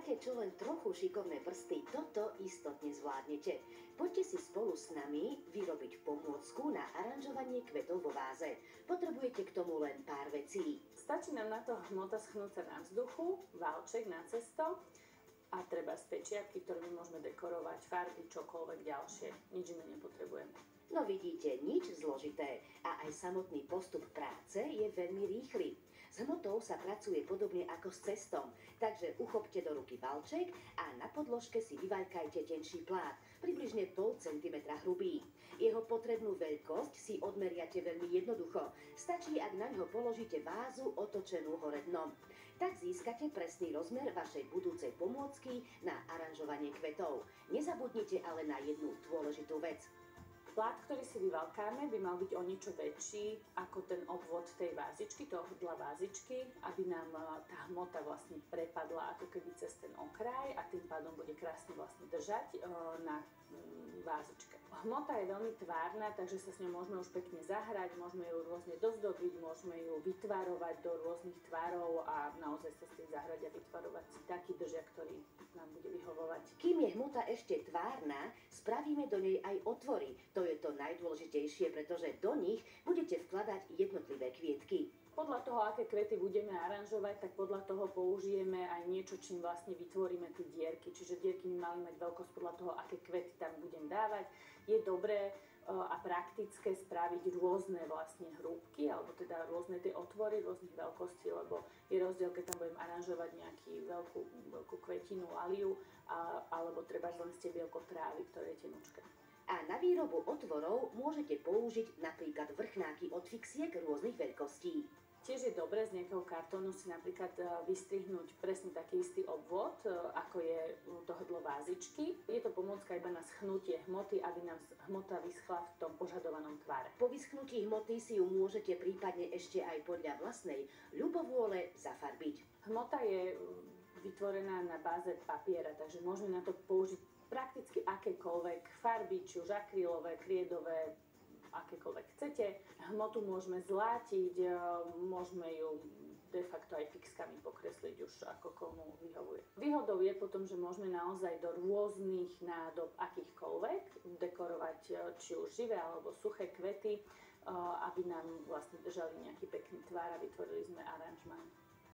máte čo len trochu šikovné prsty, toto istotne zvládnete. Poďte si spolu s nami vyrobiť pomôcku na aranžovanie kvetov vo váze. Potrebujete k tomu len pár vecí. Stačí nám na to hmota schnúca na vzduchu, válček na cesto a treba spečiatky, ktorými môžeme dekorovať farby, čokoľvek ďalšie. Nič iné nepotrebujeme. No vidíte, nič zložité a aj samotný postup práce je veľmi rýchly. S hmotou sa pracuje podobne ako s cestom, takže uchopte do ruky valček a na podložke si vyvaľkajte tenší plát, približne 0,5 cm hrubý. Jeho potrebnú veľkosť si odmeriate veľmi jednoducho. Stačí, ak na ňo položíte vázu otočenú hore dnom. Tak získate presný rozmer vašej budúcej pomôcky na aranžovanie kvetov. Nezabudnite ale na jednu dôležitú vec. Plát, ktorý si vyvalkáme, by mal byť o niečo väčší ako ten obvod tej vázičky, toho hrdla vázičky, aby nám tá hmota vlastne prepadla ako keby cez ten okraj a tým pádom bude krásne vlastne držať na vázičke. Hmota je veľmi tvárna, takže sa s ňou môžeme už pekne zahrať, môžeme ju rôzne dozdobiť, môžeme ju vytvarovať do rôznych tvarov a naozaj sa s tým zahrať a vytvarovať si taký držia, ktorý nám bude vyhovovať. Kým je hmota ešte tvárna, spravíme do nej aj otvory. To je to najdôležitejšie, pretože do nich budete vkladať jednotlivé kvietky. Podľa toho, aké kvety budeme aranžovať, tak podľa toho použijeme aj niečo, čím vlastne vytvoríme tie dierky. Čiže dierky by mali mať veľkosť podľa toho, aké kvety tam budem dávať. Je dobré a praktické spraviť rôzne vlastne hrúbky, alebo teda rôzne tie otvory, rôznych veľkostí, lebo je rozdiel, keď tam budem aranžovať veľkú kvetinu, aliu, alebo treba len stebielko trávy, ktoré je tenučké. A na výrobu otvorov môžete použiť napríklad vrchnáky od fixiek rôznych veľkostí. Tiež je dobré z nejakého kartónu si napríklad vystrihnúť presne taký istý obvod, ako je to hrdlo vázičky. Je to pomôcka iba na schnutie hmoty, aby nám hmota vyschla v tom požadovanom tvare. Po vyschnutí hmoty si ju môžete prípadne ešte aj podľa vlastnej ľubovôle zafarbiť. Hmota je vytvorená na báze papiera, takže môžeme na to použiť prakticky akékoľvek farby, či už akrylové, kriedové, akékoľvek chcete. Hmotu môžeme zlátiť, môžeme ju de facto aj fixkami pokresliť už ako komu vyhovuje. Výhodou je potom, že môžeme naozaj do rôznych nádob akýchkoľvek dekorovať či už živé alebo suché kvety, aby nám vlastne držali nejaký pekný tvár a vytvorili sme aranžmán.